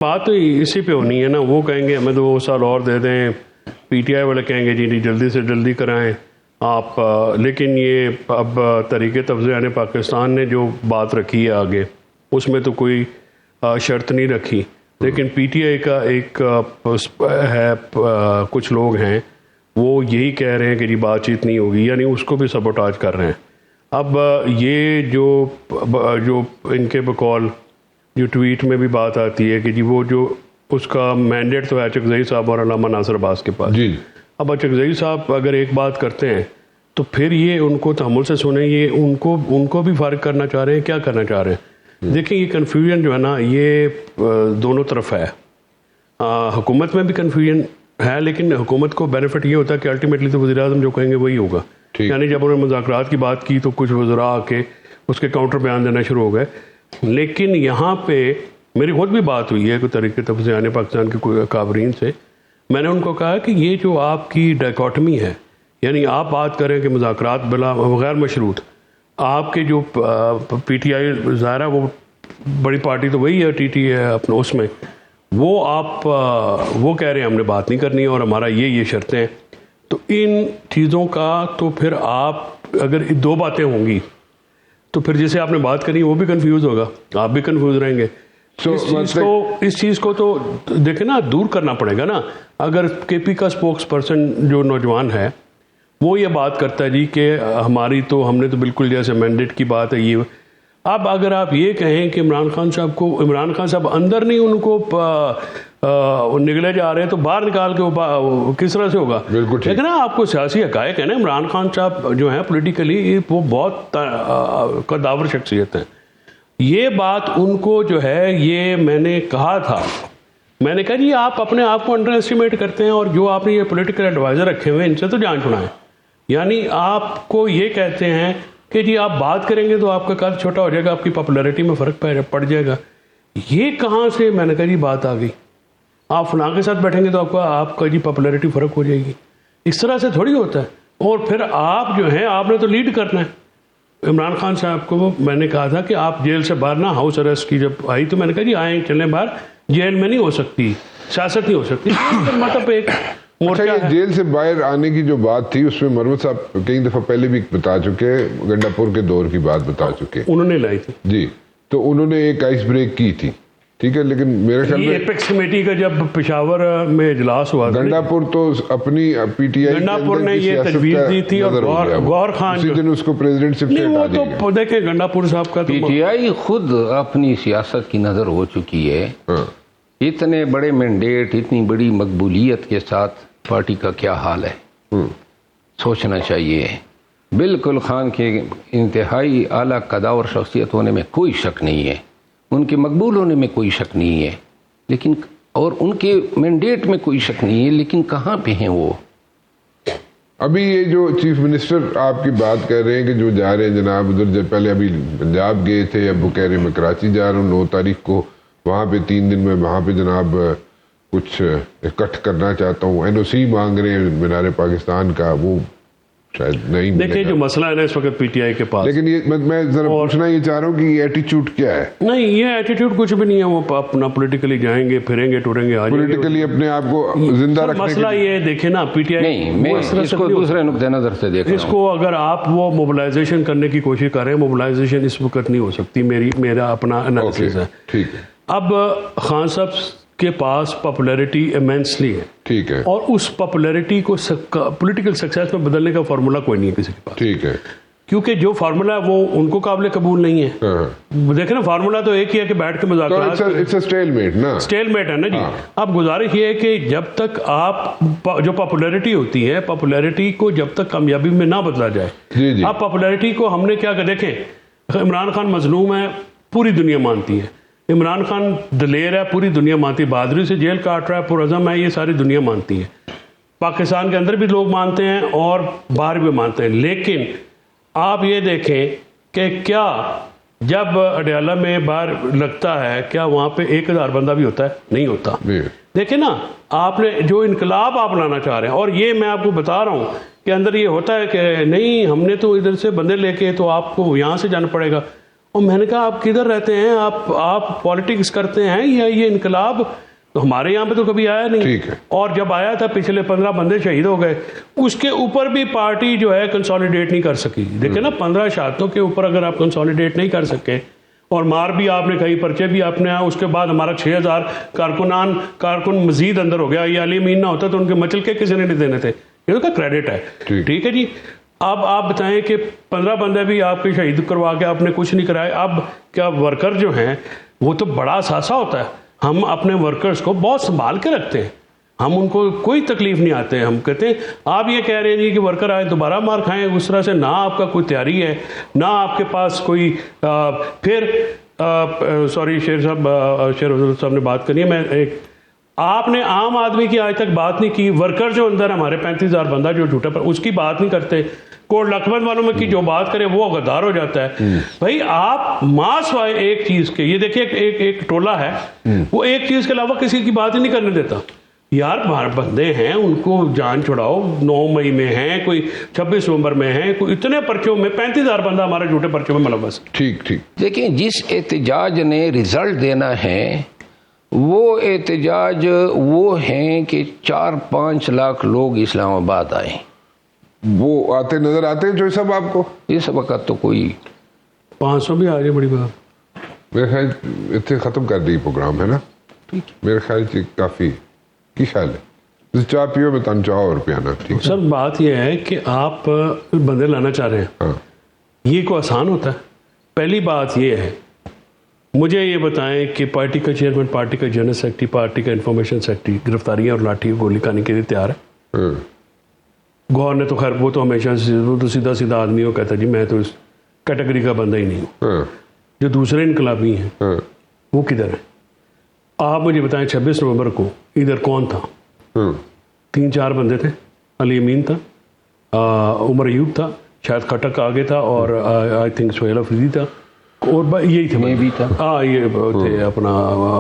بات تو اسی پہ ہونی ہے نا. وہ کہیں گے ہمیں 2 سال اور دے دیں, پی ٹی آئی والے کہیں گے جی جلدی سے جلدی کرائیں آپ. لیکن یہ اب تحریک تفضیٰ پاکستان نے جو بات رکھی ہے آگے, اس میں تو کوئی شرط نہیں رکھی, لیکن پی ٹی آئی کا ایک ہے, کچھ لوگ ہیں وہ یہی کہہ رہے ہیں کہ جی بات چیت نہیں ہوگی, یعنی اس کو بھی سبوٹاج کر رہے ہیں. اب یہ جو ان کے بقول جو ٹویٹ میں بھی بات آتی ہے کہ جی وہ جو اس کا مینڈیٹ تو ہے اچکزئی صاحب اور علامہ ناصر عباس کے پاس. جی اب اچکزئی صاحب اگر ایک بات کرتے ہیں تو پھر یہ ان کو تحمل سے سنیں, یہ ان کو بھی فارغ کرنا چاہ رہے ہیں, کیا کرنا چاہ رہے ہیں. دیکھیں یہ کنفیوژن جو ہے نا یہ دونوں طرف ہے. حکومت میں بھی کنفیوژن ہے, لیکن حکومت کو بینیفٹ یہ ہوتا ہے کہ الٹیمیٹلی تو وزیر اعظم جو کہیں گے وہی ہوگا. یعنی جب انہوں نے مذاکرات کی بات کی تو کچھ وزراء آ کے اس کے کاؤنٹر بیان دینا شروع ہو گئے. لیکن یہاں پہ میری خود بھی بات ہوئی ہے کوئی تحریک تفضیٰ پاکستان کے کوئی اکابرین سے. میں نے ان کو کہا کہ یہ جو آپ کی ڈائکاٹمی ہے, یعنی آپ بات کریں کہ مذاکرات بلا غیر مشروط, آپ کے جو پی ٹی آئی ظاہر ہے وہ بڑی پارٹی تو وہی ہے, ٹی ٹی ہے اپنے اس میں, وہ آپ وہ کہہ رہے ہیں ہم نے بات نہیں کرنی اور ہمارا یہ شرطیں ہیں. تو ان چیزوں کا تو پھر آپ اگر 2 باتیں ہوں گی تو پھر جسے آپ نے بات کرنی وہ بھی کنفیوز ہوگا, آپ بھی کنفیوز رہیں گے. اس چیز کو تو دیکھیں نا دور کرنا پڑے گا نا. اگر کے پی کا اسپوکس پرسن جو نوجوان ہے وہ یہ بات کرتا ہے جی کہ ہماری تو ہم نے تو بالکل جیسے مینڈیٹ کی بات ہے یہ. اب اگر آپ یہ کہیں کہ عمران خان صاحب اندر نہیں ان کو نگلے جا رہے ہیں تو باہر نکال کے وہ کس طرح سے ہوگا. لیکن نا آپ کو سیاسی حقائق ہے نا, عمران خان صاحب جو ہیں پولیٹیکلی وہ بہت قداور شخصیت ہیں. یہ بات ان کو جو ہے یہ میں نے کہا تھا, میں نے کہا جی آپ اپنے آپ کو انڈر ایسٹیمیٹ کرتے ہیں, اور جو آپ نے یہ پولیٹیکل ایڈوائزر رکھے ہوئے ہیں ان سے تو جان چھڑائیں. یعنی آپ کو یہ کہتے ہیں کہ جی آپ بات کریں گے تو آپ کا قد چھوٹا ہو جائے گا, آپ کی پاپولیرٹی میں فرق پڑ جائے گا. یہ کہاں سے, میں نے کہا جی بات آ گئی, آپ فلاں کے ساتھ بیٹھیں گے تو آپ کا جی پاپولیرٹی فرق ہو جائے گی. اس طرح سے تھوڑی ہوتا ہے. اور پھر آپ جو ہیں آپ نے تو لیڈ کرنا ہے. عمران خان صاحب کو میں نے کہا تھا کہ آپ جیل سے باہر نہ, ہاؤس اریسٹ کی جب آئی تو میں نے کہا جی آئیں چلیں باہر, جیل میں نہیں ہو سکتی سیاست, نہیں ہو سکتی. مطلب ایک جیل سے باہر آنے کی جو بات تھی اس میں مروت صاحب کئی دفعہ پہلے بھی بتا چکے, گنڈا پور کے دور کی بات بتا چکے, انہوں نے لائی تھی جی. تو انہوں نے ایک آئس بریک کی تھی, ٹھیک ہے, لیکن میرے خیال میں ایپیکس کمیٹی کا جب پشاور میں اجلاس ہوا, گنڈا پور تو اپنی پی ٹی آئی گنڈا پور نے یہ تجویز دی تھی اور گوہر خان اسی دن اس کو پریزیڈنٹ سے ہٹا دیا گیا. تو دیکھیں گنڈا پور صاحب کا پی ٹی آئی خود اپنی سیاست کی نظر ہو چکی ہے. اتنے بڑے مینڈیٹ, اتنی بڑی مقبولیت کے ساتھ پارٹی کا کیا حال ہے, سوچنا چاہیے. بالکل خان کے انتہائی اعلیٰ قداور شخصیت ہونے میں کوئی شک نہیں ہے, ان کے مقبول ہونے میں کوئی شک نہیں ہے, لیکن اور ان کے مینڈیٹ میں کوئی شک نہیں ہے, لیکن کہاں پہ ہیں وہ. ابھی یہ جو چیف منسٹر آپ کی بات کر رہے ہیں کہ جو جا رہے ہیں جناب ادھر, پہلے ابھی پنجاب گئے تھے, اب وہ کہہ رہے ہیں میں کراچی جا رہا ہوں 9 تاریخ کو, وہاں پہ 3 دن میں وہاں پہ جناب کچھ اکٹھ کرنا چاہتا ہوں, این او سی مانگ رہے ہیں مینار پاکستان کا, وہ شاید نہیں. دیکھیں جو مسئلہ ہے نا اس وقت پی ٹی آئی کے پاس, لیکن یہ میں ذرا پوچھنا یہ چاہ رہا ہوں کہ یہ ایٹیچیوڈ کیا ہے. نہیں یہ ایٹیٹیوڈ کچھ بھی نہیں ہے, وہ اپنا پولیٹیکلی جائیں گے, پھریں گے, ٹوریں گے, پولیٹیکلی اپنے آپ کو زندہ رکھنے. مسئلہ یہ دیکھیں نا پی ٹی آئی نہیں, میں اس کو دوسرے نقطہ نظر سے دیکھ رہا ہوں. اس کو اگر آپ وہ موبلائزیشن کرنے کی کوشش کر رہے ہیں, موبلائزیشن اس وقت نہیں ہو سکتی, میرا اپنا انالیسس ہے. ٹھیک ہے. اب خان صاحب کے پاس پاپولیرٹی ایمینسلی ہے, ٹھیک ہے, اور اس پاپولیرٹی کو پولیٹیکل سکسیس میں بدلنے کا فارمولا کوئی نہیں ہے کسی کے پاس, ٹھیک ہے, کیونکہ جو فارمولا ہے وہ ان کو قابل قبول نہیں ہے. دیکھیں نا فارمولا تو ایک ہی ہے کہ بیٹھ کے مذاکرات, اسٹیل میٹ ہے نا جی. اب گزارش یہ ہے کہ جب تک آپ جو پاپولیرٹی ہوتی ہے, پاپولیرٹی کو جب تک کامیابی میں نہ بدلا جائے, اب پاپولیرٹی کو ہم نے کیا کہ دیکھیں عمران خان مظلوم ہے, پوری دنیا مانتی ہے, عمران خان دلیر ہے, پوری دنیا مانتی ہے, بہادری سے جیل کاٹ رہا ہے, پرعزم ہے, یہ ساری دنیا مانتی ہے, پاکستان کے اندر بھی لوگ مانتے ہیں اور باہر بھی مانتے ہیں. لیکن آپ یہ دیکھیں کہ کیا جب اڈیالہ میں باہر لگتا ہے کیا وہاں پہ 1000 بندہ بھی ہوتا ہے؟ نہیں ہوتا. دیکھیں نا آپ نے جو انقلاب آپ لانا چاہ رہے ہیں, اور یہ میں آپ کو بتا رہا ہوں کہ اندر یہ ہوتا ہے کہ نہیں ہم نے تو ادھر سے بندے لے کے تو آپ کو یہاں سے جانا پڑے گا, اور میں نے کہا آپ کدھر رہتے ہیں, آپ پالیٹکس کرتے ہیں یا یہ انقلاب تو ہمارے یہاں پہ تو کبھی آیا نہیں. ٹھیک ہے. اور جب آیا تھا پچھلے 15 بندے شہید ہو گئے, اس کے اوپر بھی پارٹی جو ہے کنسالیڈیٹ نہیں کر سکی. دیکھیں نا 15 شہادتوں کے اوپر اگر آپ کنسالیڈیٹ نہیں کر سکے اور مار بھی آپ نے کئی پرچے بھی آپ نے, اس کے بعد ہمارا 6000 کارکن مزید اندر ہو گیا. یہ علی امین نہ ہوتا تو ان کے مچل کے کسی نے نہیں دینے تھے. یہ تو کا کریڈٹ ہے. ٹھیک ہے جی. اب آپ بتائیں کہ 15 بندے بھی آپ کے شہید کروا کے آپ نے کچھ نہیں کرائے. اب کیا ورکر جو ہیں وہ تو بڑا اثاثہ ہوتا ہے. ہم اپنے ورکرز کو بہت سنبھال کے رکھتے ہیں, ہم ان کو کوئی تکلیف نہیں آتے. ہم کہتے ہیں آپ یہ کہہ رہے ہیں جی کہ ورکر آئے دوبارہ مار کھائیں اس طرح سے, نہ آپ کا کوئی تیاری ہے, نہ آپ کے پاس کوئی پھر سوری شیر صاحب نے بات کری ہے. میں ایک آپ نے عام آدمی کی آج تک بات نہیں کی. ورکر جو اندر ہمارے 35,000 بندہ جو جھوٹا پر اس کی بات نہیں کرتے. کوٹ لکھپت والوں میں کی جو بات کرے وہ غدار ہو جاتا ہے. بھائی آپ ماس وائے ایک چیز کے, یہ دیکھیے ایک ٹولہ ہے وہ ایک چیز کے علاوہ کسی کی بات ہی نہیں کرنے دیتا. یار بندے ہیں ان کو جان چھڑاؤ. 9 مئی میں ہیں, کوئی 26 نومبر میں ہیں, کوئی اتنے پرچوں میں 35,000 بندہ ہمارے جھوٹے پرچوں میں ملوث. ٹھیک ٹھیک. دیکھیں جس احتجاج نے رزلٹ دینا ہے وہ احتجاج وہ ہیں کہ 4-5 لاکھ لوگ اسلام آباد آئے. وہ آتے نظر آتے ہیں جو سب آپ کو اس وقت تو کوئی 500 بھی آ رہی ہے. بڑی بات میرے خیال اتنے ختم کر دی پروگرام ہے نا. میرے خیال سے کافی کی خیال ہے چاہ پیو میں تن چاہو روپیہ نا. ٹھیک سر بات یہ ہے کہ آپ بندے لانا چاہ رہے ہیں. ہاں یہ کوئی آسان ہوتا ہے؟ پہلی بات یہ ہے مجھے یہ بتائیں کہ پارٹی کا چیئرمین, پارٹی کا جنرل سیکرٹری, پارٹی کا انفارمیشن سیکرٹری گرفتاریاں اور لاٹھی گولی کھانے کے لیے تیار ہے. گور نے تو خیر وہ تو ہمیشہ وہ تو سیدھا سیدھا آدمی وہ کہتا ہے جی میں تو اس کیٹیگری کا بندہ ہی نہیں ہوں. جو دوسرے انقلابی ہیں وہ کدھر ہیں؟ آپ مجھے بتائیں 26 نومبر کو ادھر کون تھا؟ 3-4 بندے تھے. علی امین تھا, عمر ایوب تھا, شاید کھٹک آگے تھا, اور آئی تھنک سہیل افریدی تھا, اور یہی تھے. میں بھی تھا. ہاں یہ تھے اپنا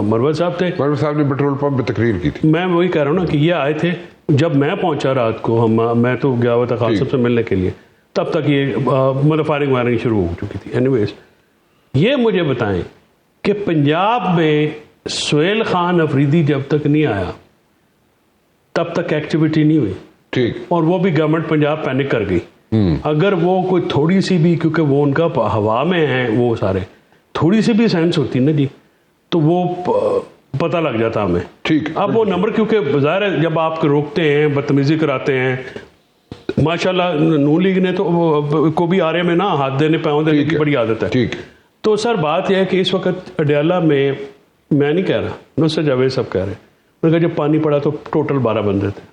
مروت صاحب تھے. مروت صاحب نے پیٹرول پمپ پہ تقریر کی تھی. میں وہی کہہ رہا ہوں نا کہ یہ آئے تھے. جب میں پہنچا رات کو میں تو گیا ہوا تھا خان صاحب سے ملنے کے لیے, تب تک یہ مطلب فائرنگ وائرنگ شروع ہو چکی تھی. اینی ویز یہ مجھے بتائیں کہ پنجاب میں سہیل خان افریدی جب تک نہیں آیا تب تک ایکٹیویٹی نہیں ہوئی. ٹھیک. اور وہ بھی گورنمنٹ پنجاب پینک کر گئی. اگر وہ کوئی تھوڑی سی بھی, کیونکہ وہ ان کا ہوا میں ہیں وہ سارے, تھوڑی سی بھی سینس ہوتی نا جی تو وہ پتہ لگ جاتا ہمیں. ٹھیک. اب وہ نمبر کیونکہ ظاہر ہے جب آپ روکتے ہیں بدتمیزی کراتے ہیں, ماشاءاللہ نون لیگ نے تو کو بھی آرے میں نا ہاتھ دینے پاؤں دینے کی بڑی عادت ہے. ٹھیک. تو سر بات یہ ہے کہ اس وقت اڈیالہ میں نہیں کہہ رہا, نصرت جاوید صاحب کہہ رہے ہیں, میں نے کہا جب پانی پڑا تو ٹوٹل 12 بندے تھے.